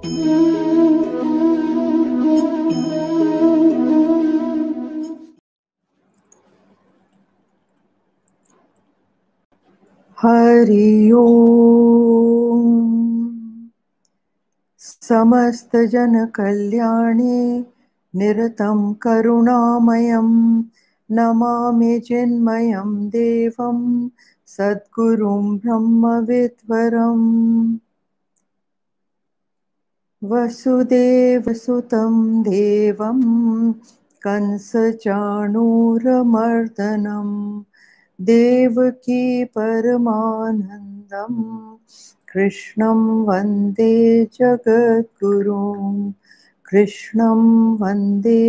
हरि ओम। समस्त जन कल्याणे निरतं करुणामयं नमामि चिन्मयं देवं सद्गुरुं ब्रह्मविद्वरम्। वसुदेवसुतं देवं कंसचाणूरमर्दनं देवकी परमानन्दं कृष्णं वन्दे जगद्गुरुं। कृष्णं वन्दे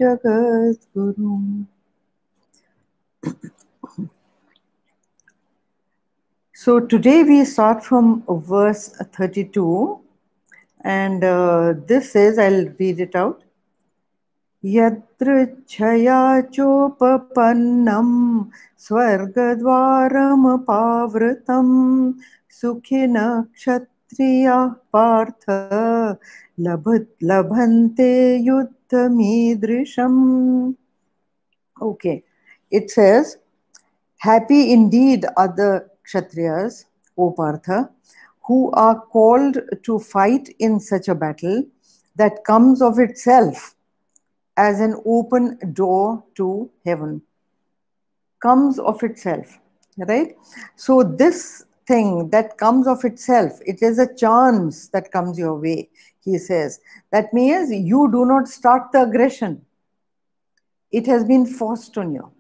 जगद्गुरुम्। So today we start from verse 32, and this says, I'll read it out. यदृच्छया चोपपन्नं स्वर्गद्वारमपावृतं सुखिनः क्षत्रियाः पार्थ लभन्ते युद्धमीदृशम्. Okay, it says, happy indeed are the Kshatriyas, O Partha, who are called to fight in such a battle that comes of itself as an open door to heaven. Comes of itself, right? So this thing that comes of itself, it is a chance that comes your way, he says. That means you do not start the aggression. It has been forced on you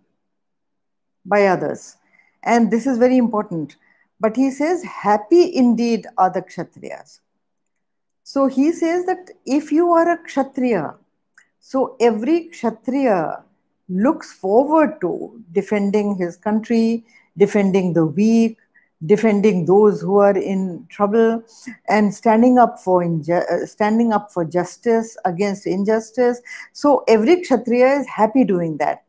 by others. And this is very important. But he says, happy indeed are the Kshatriyas. So he says that if you are a Kshatriya, so every Kshatriya looks forward to defending his country, defending the weak, defending those who are in trouble, and standing up for justice against injustice. So every Kshatriya is happy doing that.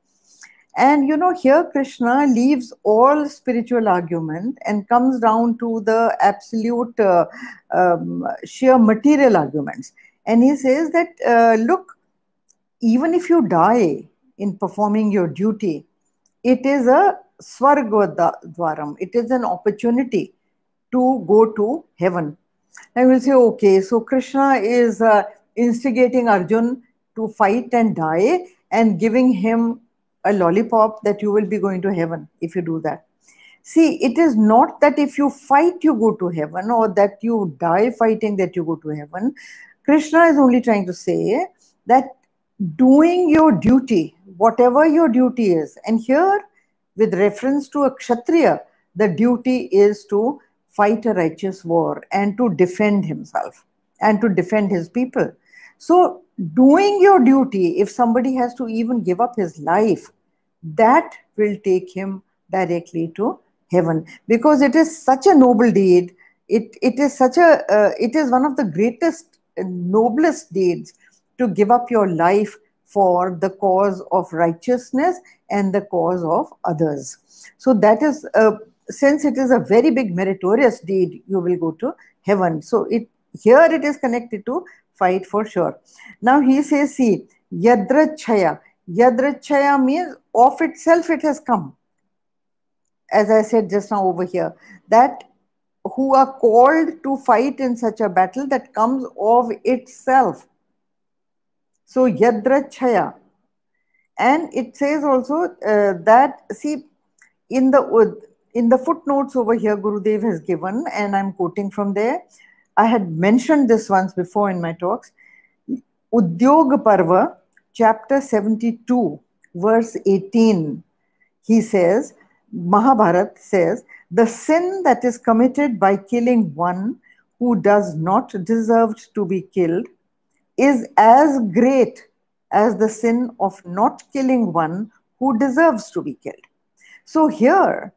And you know, here Krishna leaves all spiritual argument and comes down to the absolute sheer material arguments. And he says that, look, even if you die in performing your duty, it is a Svargadwaram. It is an opportunity to go to heaven. And we'll say, okay, so Krishna is instigating Arjun to fight and die and giving him a lollipop that you will be going to heaven if you do that. See, it is not that if you fight you go to heaven or that you die fighting that you go to heaven. Krishna is only trying to say that doing your duty, whatever your duty is, and here with reference to a Kshatriya, the duty is to fight a righteous war and to defend himself and to defend his people. So doing your duty, if somebody has to even give up his life, that will take him directly to heaven, because it is such a noble deed. It is one of the greatest, noblest deeds to give up your life for the cause of righteousness and the cause of others. So that is, since it is a very big meritorious deed, you will go to heaven. So here it is connected to fight for sure. Now he says, see, yadrachaya. Yadrachaya means of itself it has come. As I said just now over here, that who are called to fight in such a battle that comes of itself. So yadrachaya. And it says also that, see, in the footnotes over here, Gurudev has given, and I'm quoting from there. I had mentioned this once before in my talks. Udyog Parva, chapter 72, verse 18, he says, Mahabharata says, the sin that is committed by killing one who does not deserve to be killed is as great as the sin of not killing one who deserves to be killed. So here,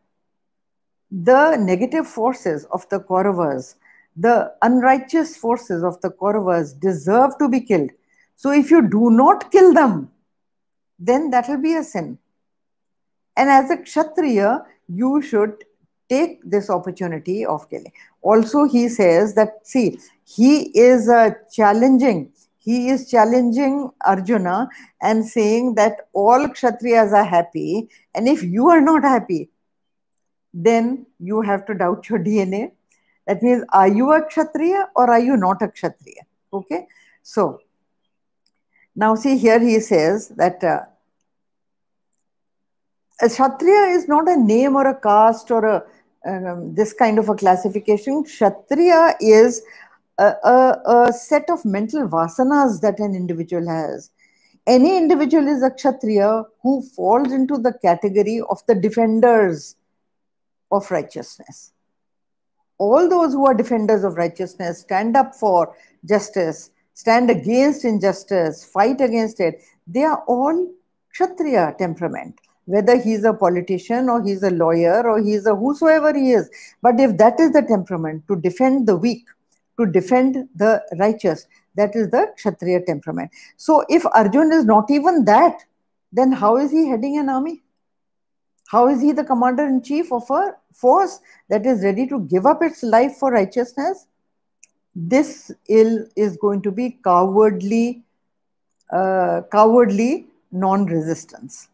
the negative forces of the Kauravas, the unrighteous forces of the Kauravas deserve to be killed. So if you do not kill them, then that will be a sin. And as a Kshatriya, you should take this opportunity of killing. Also, he says that, see, he is challenging Arjuna and saying that all Kshatriyas are happy, and if you are not happy, then you have to doubt your DNA. That means, are you a Kshatriya or are you not a Kshatriya? Okay, so now see here he says that a Kshatriya is not a name or a caste or this kind of a classification. Kshatriya is a set of mental vasanas that an individual has. Any individual is a Kshatriya who falls into the category of the defenders of righteousness. All those who are defenders of righteousness, stand up for justice, stand against injustice, fight against it, they are all Kshatriya temperament. Whether he's a politician or he's a lawyer or he's a whosoever he is. But if that is the temperament, to defend the weak, to defend the righteous, that is the Kshatriya temperament. So if Arjun is not even that, then how is he heading an army? How is he the commander-in-chief of a force that is ready to give up its life for righteousness? This is going to be cowardly non-resistance,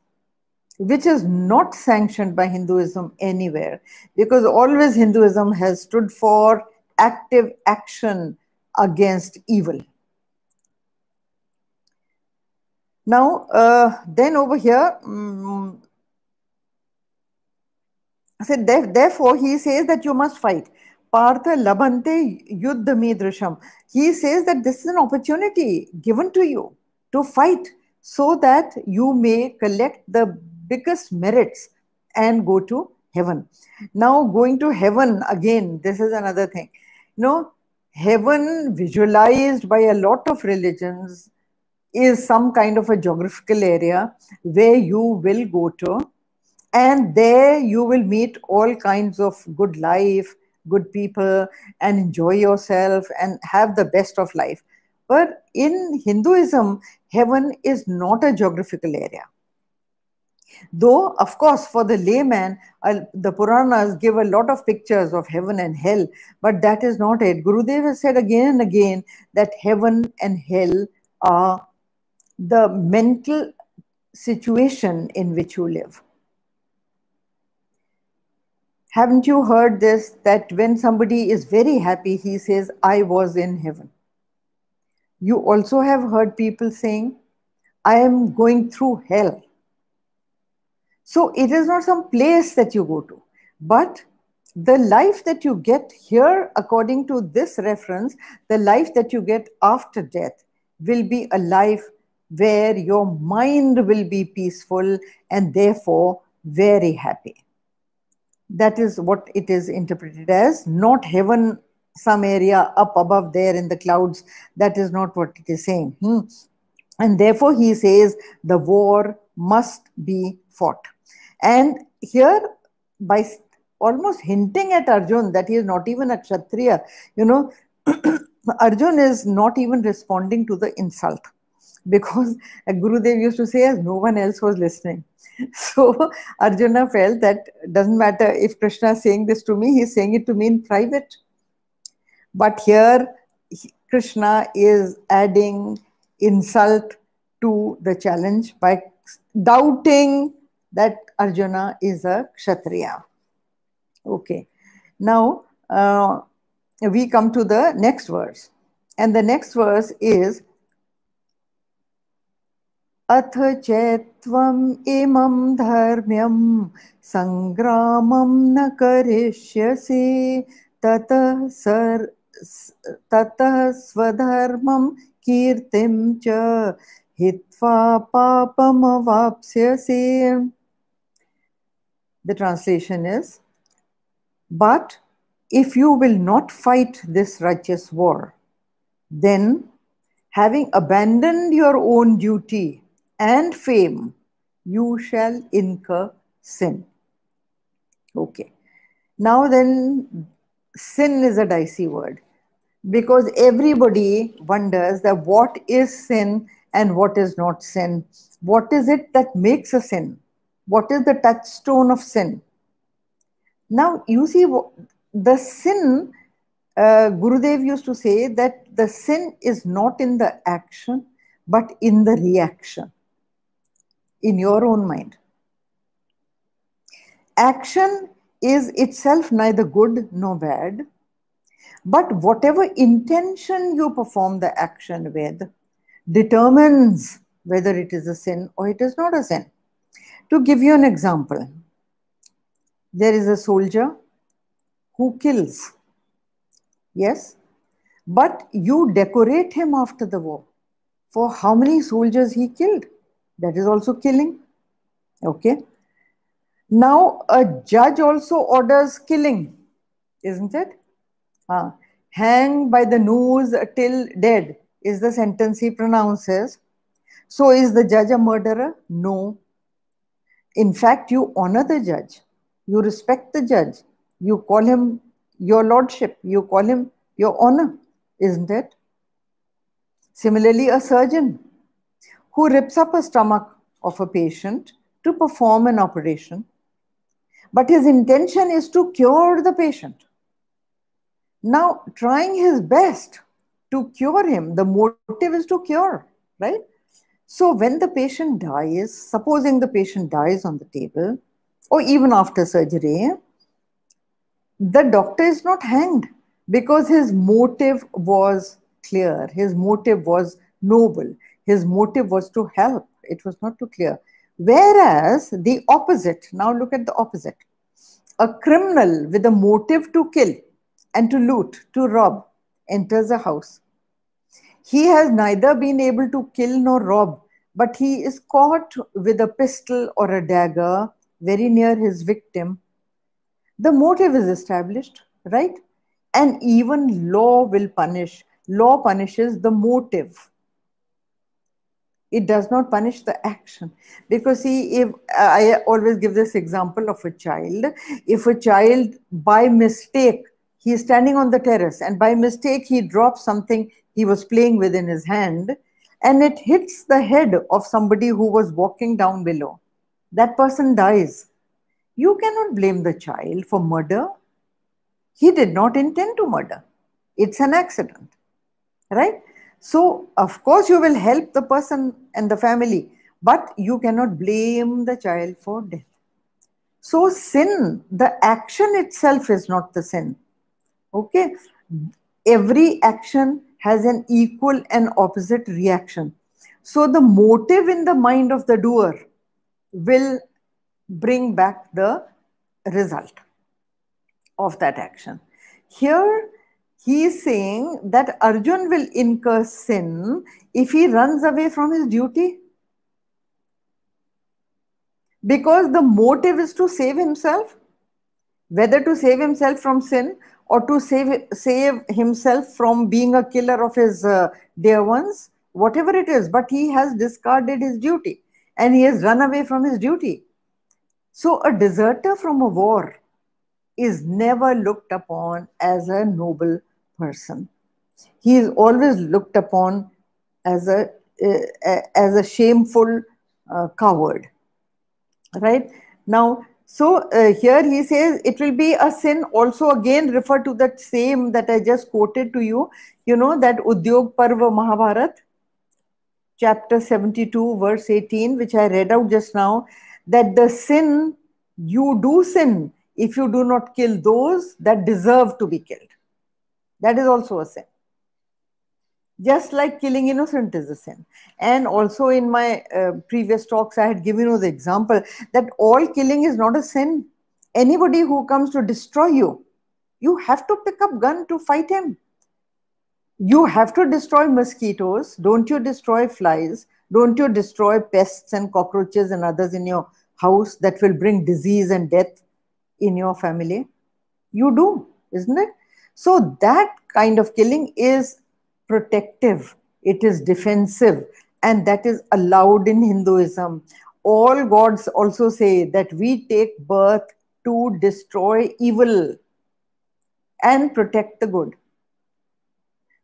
which is not sanctioned by Hinduism anywhere, because always Hinduism has stood for active action against evil. Now, then over here, therefore, he says that you must fight. Partha labante yuddha midrisham. He says that this is an opportunity given to you to fight so that you may collect the biggest merits and go to heaven. Now, going to heaven, again, this is another thing. You know, heaven visualized by a lot of religions is some kind of a geographical area where you will go to, and there you will meet all kinds of good life, good people, and enjoy yourself and have the best of life. But in Hinduism, heaven is not a geographical area. Though, of course, for the layman, the Puranas give a lot of pictures of heaven and hell, but that is not it. Gurudev has said again and again that heaven and hell are the mental situation in which you live. Haven't you heard this, that when somebody is very happy, he says, I was in heaven? You also have heard people saying, I am going through hell. So it is not some place that you go to, but the life that you get here, according to this reference, the life that you get after death will be a life where your mind will be peaceful and therefore very happy. That is what it is interpreted as, not heaven, some area up above there in the clouds. That is not what it is saying. And therefore he says the war must be fought. And here, by almost hinting at Arjun that he is not even a Kshatriya, you know, Arjun is not even responding to the insult, because Gurudev used to say, as no one else was listening. So Arjuna felt that doesn't matter if Krishna is saying this to me, he's saying it to me in private. But here Krishna is adding insult to the challenge by doubting that Arjuna is a Kshatriya. Okay. Now we come to the next verse. And the next verse is अथ चैत्वम् इमं धर्म्यं संग्रामं न करिष्यसि ततः स्वधर्मं कीर्तिं च हित्वा पापमवाप्स्यसि. The translation is, but if you will not fight this righteous war, then having abandoned your own duty and fame, you shall incur sin. Okay. Now then, sin is a dicey word, because everybody wonders that what is sin and what is not sin. What is it that makes a sin? What is the touchstone of sin? Now, you see, the sin, Gurudev used to say that the sin is not in the action, but in the reaction, in your own mind. Action is itself neither good nor bad, but whatever intention you perform the action with determines whether it is a sin or it is not a sin. To give you an example, there is a soldier who kills, yes, but you decorate him after the war for how many soldiers he killed. That is also killing. Okay. Now, a judge also orders killing, isn't it? Hang by the nose till dead is the sentence he pronounces. So, is the judge a murderer? No. In fact, you honor the judge, you respect the judge, you call him your lordship, you call him your honor, isn't it? Similarly, a surgeon who rips up a stomach of a patient to perform an operation, but his intention is to cure the patient. Now, trying his best to cure him, the motive is to cure, right? So, when the patient dies, supposing the patient dies on the table, or even after surgery, the doctor is not hanged because his motive was clear, his motive was noble, his motive was to help, it was not to clear. Whereas the opposite, now look at the opposite, a criminal with a motive to kill and to loot, to rob, enters a house. He has neither been able to kill nor rob, but he is caught with a pistol or a dagger very near his victim. The motive is established, right? And even law will punish. Law punishes the motive. It does not punish the action. Because see, if I always give this example of a child, if a child by mistake, he is standing on the terrace and by mistake he drops something he was playing with in his hand and it hits the head of somebody who was walking down below. That person dies. You cannot blame the child for murder. He did not intend to murder. It's an accident, right? So, of course, you will help the person and the family, but you cannot blame the child for death. So, sin, the action itself is not the sin. Okay? Every action has an equal and opposite reaction. So, the motive in the mind of the doer will bring back the result of that action. Here, he is saying that Arjun will incur sin if he runs away from his duty. Because the motive is to save himself, whether to save himself from sin or to save himself from being a killer of his dear ones, whatever it is, but he has discarded his duty and he has run away from his duty. So, a deserter from a war is never looked upon as a noble person. He is always looked upon as a shameful coward. Right now, so here he says it will be a sin. Also, again refer to that same that I just quoted to you. You know that Udyog Parva Mahabharat, chapter 72, verse 18, which I read out just now. That the sin you do sin if you do not kill those that deserve to be killed. That is also a sin. Just like killing innocent is a sin. And also in my previous talks, I had given you the example that all killing is not a sin. Anybody who comes to destroy you, you have to pick up gun to fight him. You have to destroy mosquitoes. Don't you destroy flies? Don't you destroy pests and cockroaches and others in your house that will bring disease and death in your family? You do, isn't it? So that kind of killing is protective, it is defensive, and that is allowed in Hinduism. All gods also say that we take birth to destroy evil and protect the good.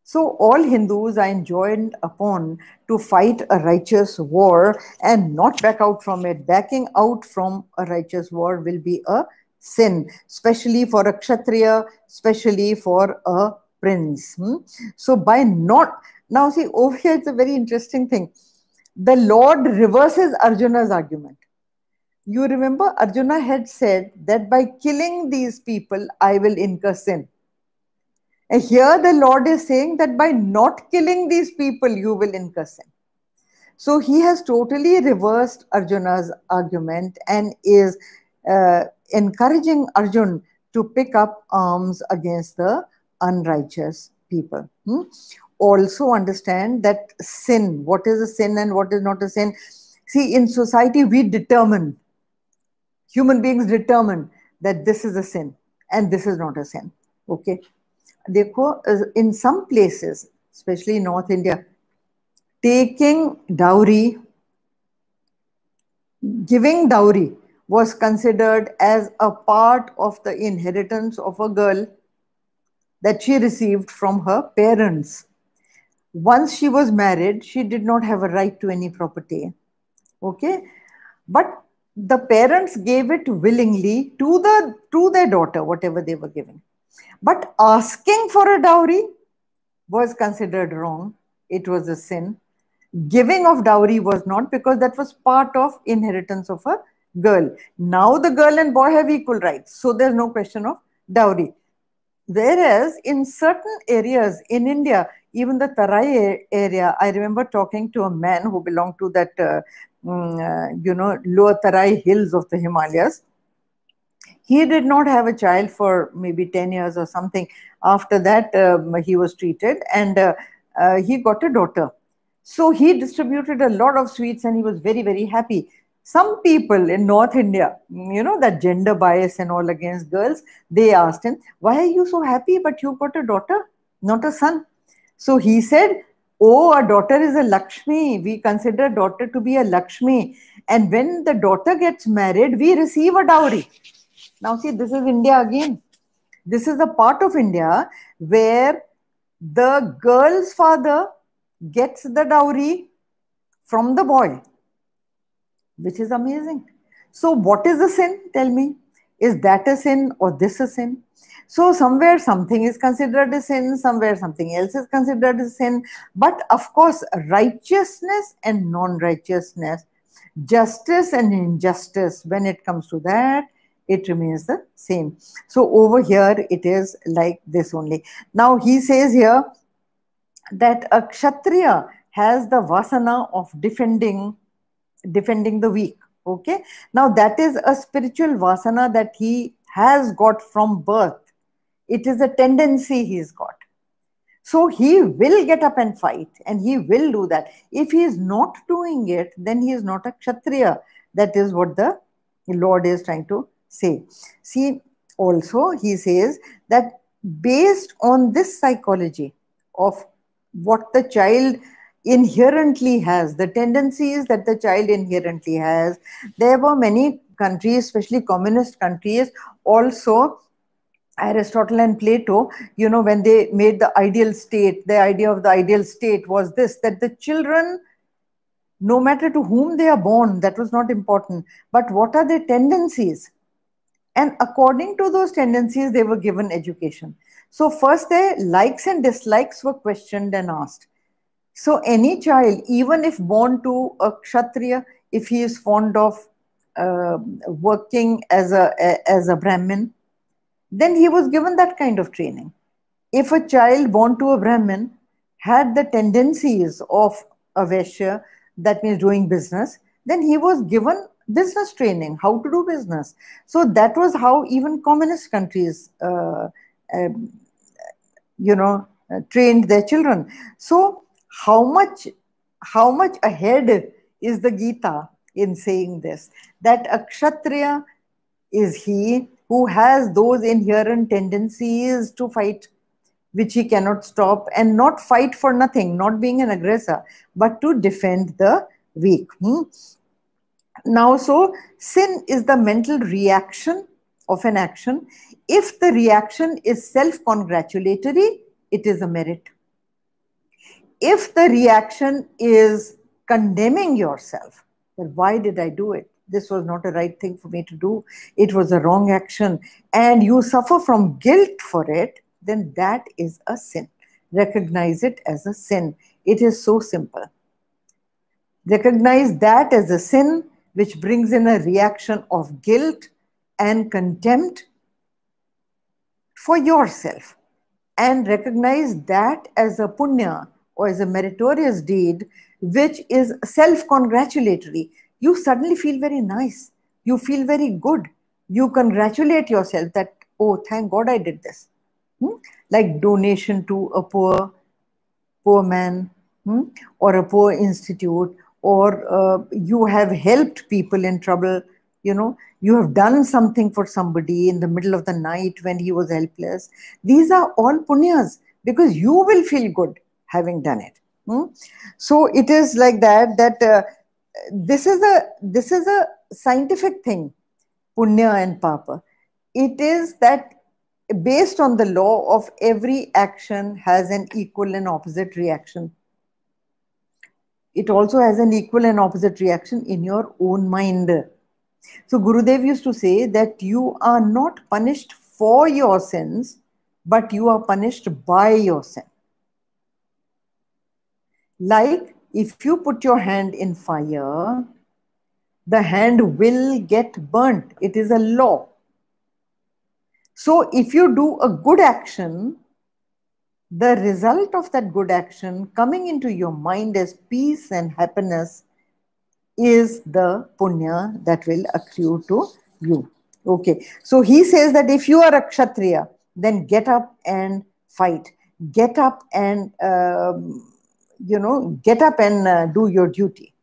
So all Hindus are enjoined upon to fight a righteous war and not back out from it. Backing out from a righteous war will be a sin, especially for a kshatriya, especially for a prince. So by not, now see over here it's a very interesting thing. The Lord reverses Arjuna's argument. You remember Arjuna had said that by killing these people, I will incur sin. And here the Lord is saying that by not killing these people, you will incur sin. So he has totally reversed Arjuna's argument and is encouraging Arjun to pick up arms against the unrighteous people. Also understand that sin, what is a sin and what is not a sin. See, in society, we determine, human beings determine that this is a sin and this is not a sin. Okay. Dekho, in some places, especially North India, taking dowry, giving dowry was considered as a part of the inheritance of a girl that she received from her parents. Once she was married, she did not have a right to any property. Okay? But the parents gave it willingly to their daughter, whatever they were giving. But asking for a dowry was considered wrong. It was a sin. Giving of dowry was not, because that was part of inheritance of a girl. Now the girl and boy have equal rights. So there's no question of dowry. Whereas in certain areas in India, even the Tarai area, I remember talking to a man who belonged to that, lower Tarai hills of the Himalayas. He did not have a child for maybe 10 years or something. After that, he was treated and he got a daughter. So he distributed a lot of sweets and he was very, very happy. Some people in North India, that gender bias and all against girls, they asked him, why are you so happy but you got a daughter, not a son? So he said, oh, a daughter is a Lakshmi. We consider daughter to be a Lakshmi. And when the daughter gets married, we receive a dowry. Now see, this is India again. This is a part of India where the girl's father gets the dowry from the boy, which is amazing. So what is the sin? Tell me. Is that a sin or this a sin? So somewhere something is considered a sin, somewhere something else is considered a sin. But of course, righteousness and non-righteousness, justice and injustice, when it comes to that, it remains the same. So over here, it is like this only. Now he says here that a Kshatriya has the vasana of defending the weak. Okay. Now that is a spiritual vasana that he has got from birth. It is a tendency he's got. So he will get up and fight and he will do that. If he is not doing it, then he is not a Kshatriya. That is what the Lord is trying to say. See, also he says that based on this psychology of what the child inherently has, the tendencies that the child inherently has, there were many countries, especially communist countries, also Aristotle and Plato, when they made the ideal state, the idea of the ideal state was this, that the children, no matter to whom they are born, that was not important, but what are their tendencies? And according to those tendencies, they were given education. So first their likes and dislikes were questioned and asked. So any child, even if born to a Kshatriya, if he is fond of working as a Brahmin, then he was given that kind of training. If a child born to a Brahmin had the tendencies of a Vaishya, that means doing business, then he was given business training, how to do business. So that was how even communist countries, trained their children. So how much ahead is the Gita in saying this? That a Kshatriya is he who has those inherent tendencies to fight, which he cannot stop, and not fight for nothing, not being an aggressor, but to defend the weak. Now, so sin is the mental reaction of an action. If the reaction is self-congratulatory, it is a merit. If the reaction is condemning yourself, then why did I do it? this was not a right thing for me to do, it was a wrong action, and you suffer from guilt for it, then that is a sin. Recognize it as a sin. It is so simple. Recognize that as a sin, which brings in a reaction of guilt and contempt for yourself, and recognize that as a punya or as a meritorious deed, which is self congratulatory. You suddenly feel very nice, you feel very good, you congratulate yourself that, oh, thank God I did this. Like donation to a poor man, or a poor institute, or you have helped people in trouble, you have done something for somebody in the middle of the night when he was helpless. These are all punyas because you will feel good having done it. So it is like that this is a scientific thing, punya and papa. It is that based on the law of every action has an equal and opposite reaction. It also has an equal and opposite reaction in your own mind. So Gurudev used to say that you are not punished for your sins, but you are punished by your sin. Like if you put your hand in fire, the hand will get burnt. It is a law. So if you do a good action, the result of that good action coming into your mind as peace and happiness is the punya that will accrue to you. Okay, so he says that if you are a kshatriya, then get up and fight. Get up and, get up and do your duty.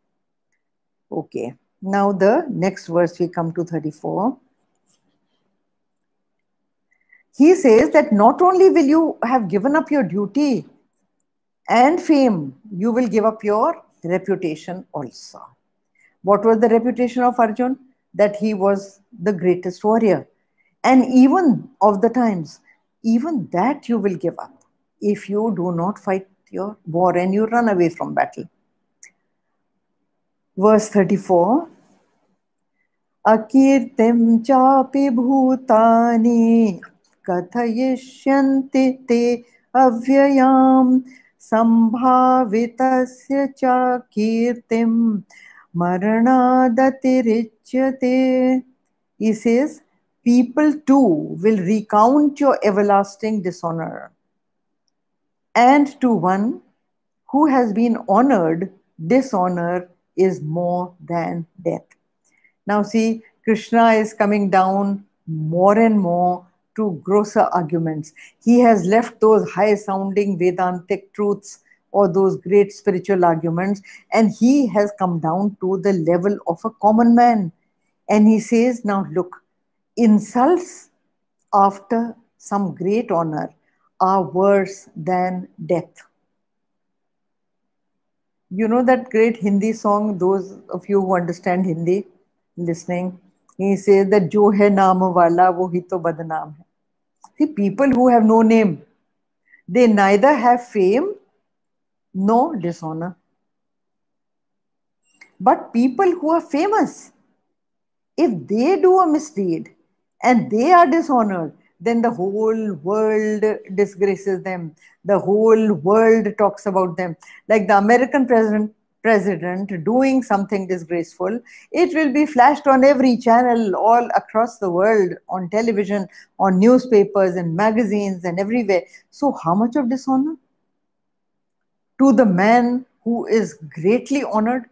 Okay, now the next verse we come to 34. He says that not only will you have given up your duty and fame, you will give up your reputation also. What was the reputation of Arjun? That he was the greatest warrior. And even of the times, even that you will give up if you do not fight your war and you run away from battle. Verse 34. Akirtim chapi bhutani kathayishyanti te avyayam sambhavitasya cha kirtim maranadatirichyate. He says, people too will recount your everlasting dishonor. And to one who has been honored, dishonor is more than death. Now see, Krishna is coming down more and more to grosser arguments. He has left those high-sounding Vedantic truths or those great spiritual arguments, and he has come down to the level of a common man. And he says, now look, insults after some great honor are worse than death. You know that great Hindi song, those of you who understand Hindi, listening, he says that jo hai naam wala wo hi to badnaam hai. See, people who have no name, they neither have fame nor dishonor. But people who are famous, if they do a misdeed and they are dishonored, then the whole world disgraces them. The whole world talks about them. Like the American president doing something disgraceful, it will be flashed on every channel all across the world, on television, on newspapers and magazines and everywhere. So how much of dishonor? To the man who is greatly honored,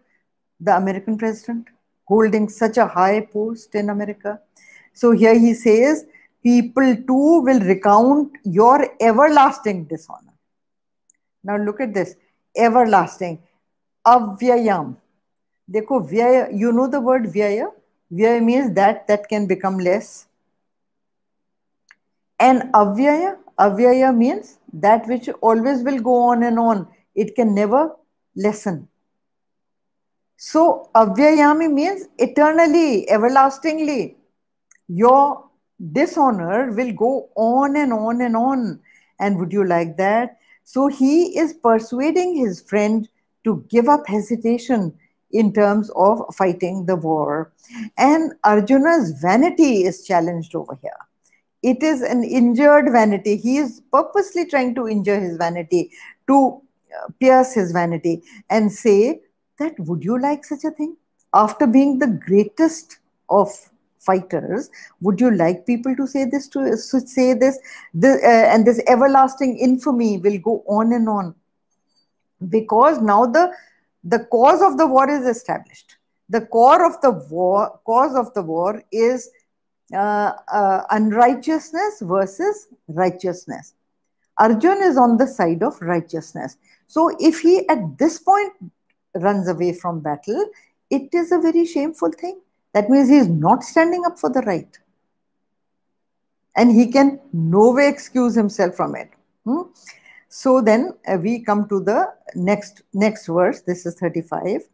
the American president, holding such a high post in America. So here he says, people too will recount your everlasting dishonor. Now look at this, everlasting, avyayam. Dekho, vyaya, you know the word vyaya? Vyaya means that can become less. And avyaya means that which always will go on and on. It can never lessen. So avyayami means eternally, everlastingly. Your dishonor will go on and on and on. And would you like that? So he is persuading his friend to give up hesitation in terms of fighting the war. And Arjuna's vanity is challenged over here. It is an injured vanity. He is purposely trying to injure his vanity, to pierce his vanity, and say that would you like such a thing? After being the greatest of fighters, would you like people to say this to say this, and this everlasting infamy will go on and on, because now the cause of the war is established. The core of the war cause of the war is unrighteousness versus righteousness. Arjun is on the side of righteousness. So if he at this point runs away from battle, it is a very shameful thing. That means he is not standing up for the right. And he can no way excuse himself from it. So then we come to the next verse. This is 35.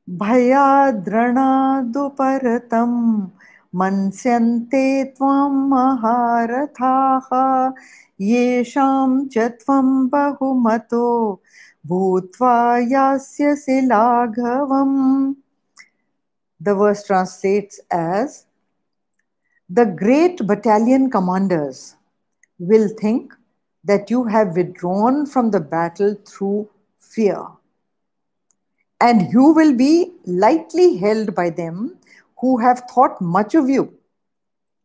भयाद्रणादुपरतं मन्स्यन्ते त्वं महारथाः येषां च त्वं बहुमतो भूत्वा यास्यसि लाघवम्. The verse translates as, the great battalion commanders will think that you have withdrawn from the battle through fear, and you will be lightly held by them who have thought much of you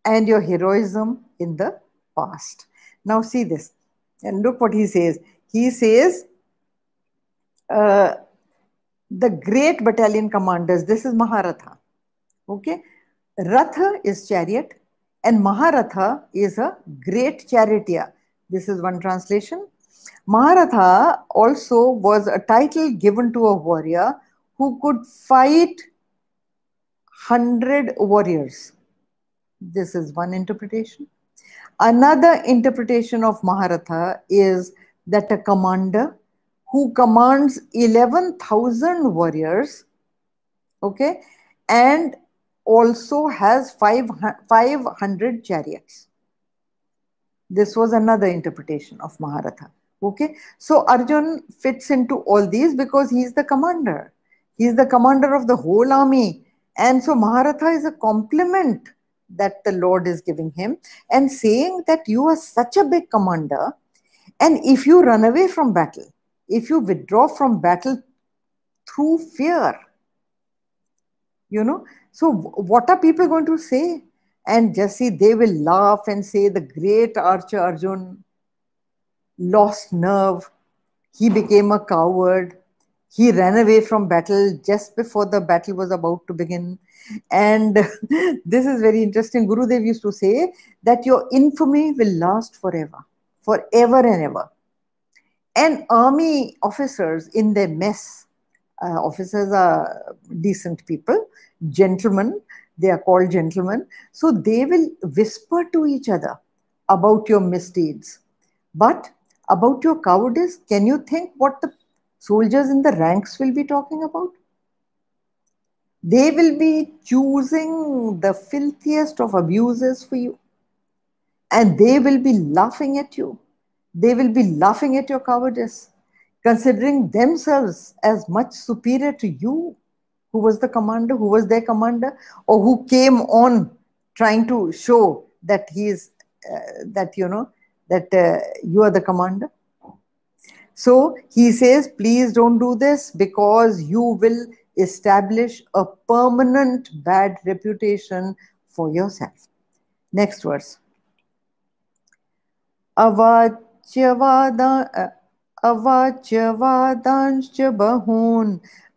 and your heroism in the past. Now see this, and look what he says. He says, the great battalion commanders, this is Maharatha. Okay, Ratha is chariot and Maharatha is a great charioteer. This is one translation. Maharatha also was a title given to a warrior who could fight 100 warriors. This is one interpretation. Another interpretation of Maharatha is that a commander who commands 11,000 warriors, okay, and also has 500 chariots. This was another interpretation of Maharatha. Okay, so Arjun fits into all these because he is the commander. He is the commander of the whole army. And so Maharatha is a compliment that the Lord is giving him and saying that you are such a big commander. And if you run away from battle, if you withdraw from battle through fear, so what are people going to say? And just see, they will laugh and say the great archer Arjun lost nerve. He became a coward. He ran away from battle just before the battle was about to begin. And this is very interesting. Gurudev used to say that your infamy will last forever, forever and ever. And army officers in their mess, officers are decent people, gentlemen, they are called gentlemen. So they will whisper to each other about your misdeeds. But about your cowardice, can you think what the soldiers in the ranks will be talking about? They will be choosing the filthiest of abuses for you. And they will be laughing at you. They will be laughing at your cowardice, considering themselves as much superior to you, who was the commander, who was their commander, or who came on trying to show that he is, that you are the commander. So he says, please don't do this because you will establish a permanent bad reputation for yourself. Next verse. अवाच्यवादांश्च बहून्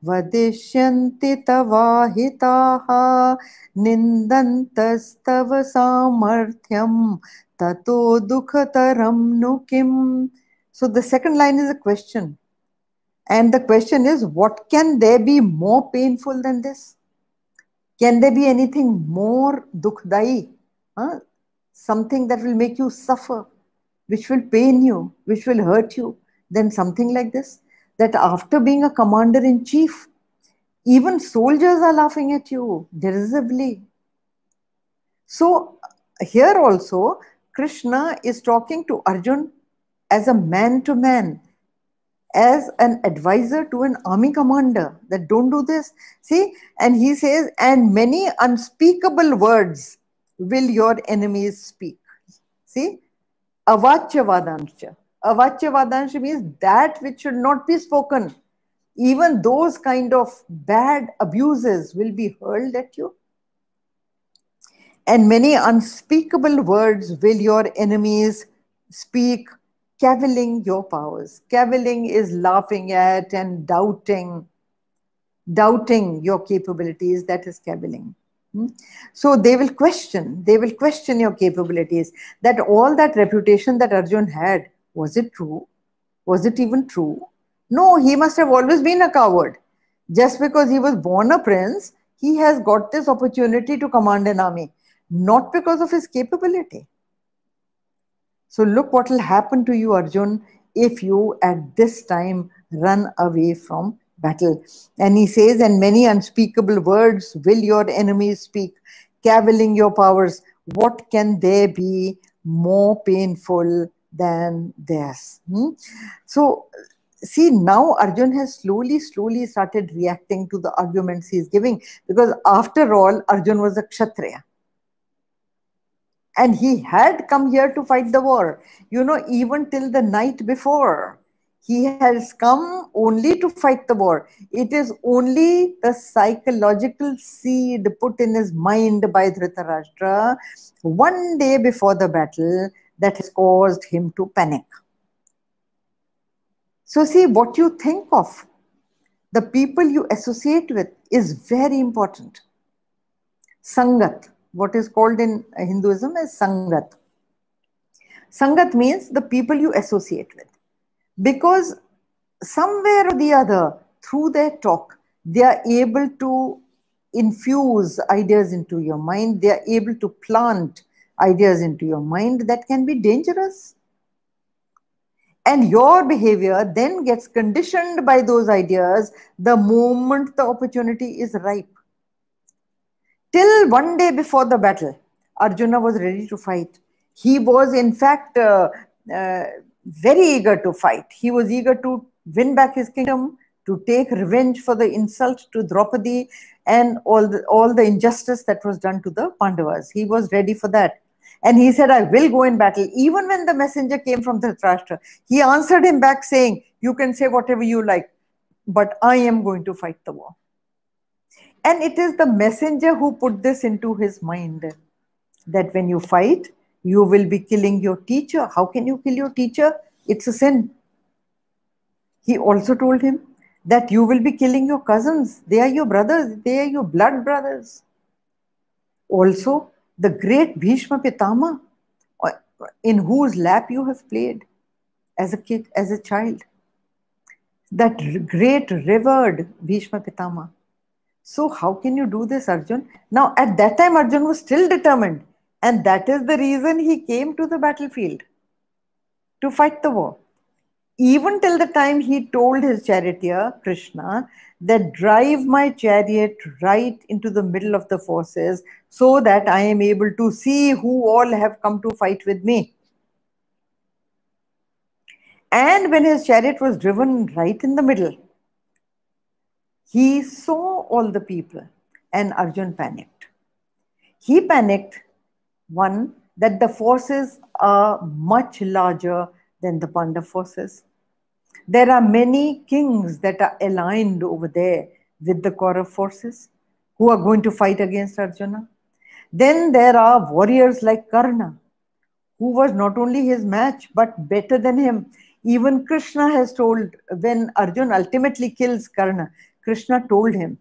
वदिष्यन्ति तवाहिताः निन्दन्तस्तव सामर्थ्यं ततो दुःखतरं नु किम्. So the second line is a question. And the question is, what can there be more painful than this? Can there be anything more dukhdai? Something that will make you suffer, which will pain you, which will hurt you, than something like this? That after being a commander-in-chief, even soldiers are laughing at you derisively. So here also, Krishna is talking to Arjun as a man to man. as an advisor to an army commander that don't do this. See, and he says, and many unspeakable words will your enemies speak. See, avachya vadansha. Avachya vadansha means that which should not be spoken. Even those kind of bad abuses will be hurled at you. And many unspeakable words will your enemies speak, cavilling your powers. Cavilling is laughing at and doubting your capabilities. That is cavilling. So they will question your capabilities. That all that reputation that Arjun had, was it true? Was it even true? No, he must have always been a coward. Just because he was born a prince, he has got this opportunity to command an army, not because of his capability. So look what will happen to you, Arjun, if you at this time run away from battle. And he says, and many unspeakable words will your enemies speak, cavilling your powers. What can there be more painful than this? So see, now Arjun has slowly started reacting to the arguments he's giving, because after all, Arjun was a Kshatriya. And he had come here to fight the war. You know, even till the night before, he has come only to fight the war. It is only the psychological seed put in his mind by Dhritarashtra one day before the battle that has caused him to panic. So, see, what you think of, the people you associate with, is very important. Sangat, what is called in Hinduism as Sangat. Sangat means the people you associate with. Because somewhere or the other, through their talk, they are able to infuse ideas into your mind. They are able to plant ideas into your mind that can be dangerous. And your behavior then gets conditioned by those ideas the moment the opportunity is ripe. Till one day before the battle, Arjuna was ready to fight. He was, in fact, very eager to fight. He was eager to win back his kingdom, to take revenge for the insult to Draupadi and all the injustice that was done to the Pandavas. He was ready for that. And he said, I will go in battle. Even when the messenger came from Dhritarashtra, he answered him back saying, you can say whatever you like, but I am going to fight the war. And it is the messenger who put this into his mind, that when you fight, you will be killing your teacher. How can you kill your teacher? It's a sin. He also told him that you will be killing your cousins. They are your brothers. They are your blood brothers. Also, the great Bhishma Pitama, in whose lap you have played as a kid, as a child. That great revered Bhishma Pitama. So how can you do this, Arjun? Now, at that time, Arjun was still determined. And that is the reason he came to the battlefield, to fight the war. Even till the time he told his charioteer, Krishna, that drive my chariot right into the middle of the forces so that I am able to see who all have come to fight with me. And when his chariot was driven right in the middle, he saw all the people, and Arjun panicked. He panicked, one, that the forces are much larger than the Pandav forces. There are many kings that are aligned over there with the Kaurav forces who are going to fight against Arjuna. Then there are warriors like Karna, who was not only his match but better than him. Even Krishna has told, when Arjun ultimately kills Karna, Krishna told him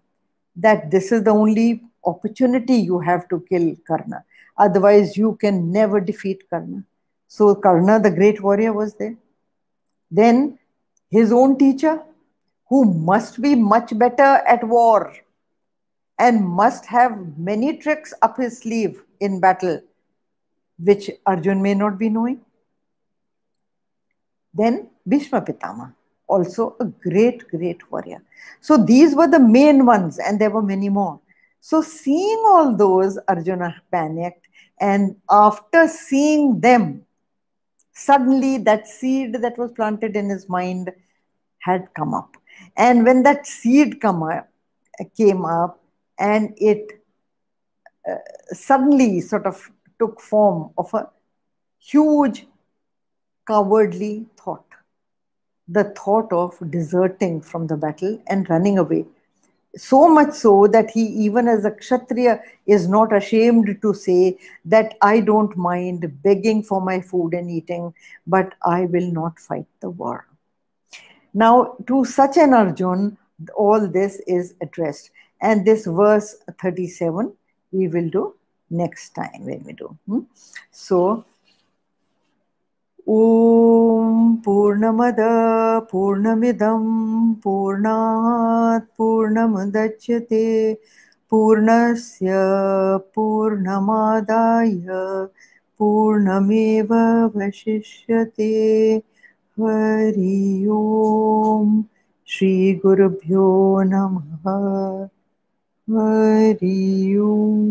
that this is the only opportunity you have to kill Karna. Otherwise, you can never defeat Karna. So Karna, the great warrior, was there. Then his own teacher, who must be much better at war and must have many tricks up his sleeve in battle, which Arjun may not be knowing. Then Bhishma Pitama, also a great warrior. So these were the main ones, and there were many more. So seeing all those, Arjuna panicked, and after seeing them, suddenly that seed that was planted in his mind had come up. And when that seed came up, and it suddenly sort of took form of a huge cowardly thought, the thought of deserting from the battle and running away. So much so that he, even as a Kshatriya, is not ashamed to say that I don't mind begging for my food and eating, but I will not fight the war. Now, to such an Arjun, all this is addressed. And this verse 37 we will do next time when we do. So, ॐ पूर्णमद पूर्णमिदं पूर्णात् पूर्णमुदच्यते पूर्णस्य पूर्णमादाय पूर्णमेवावशिष्यते हरि ओम श्रीगुरुभ्यो नमः हरि ओम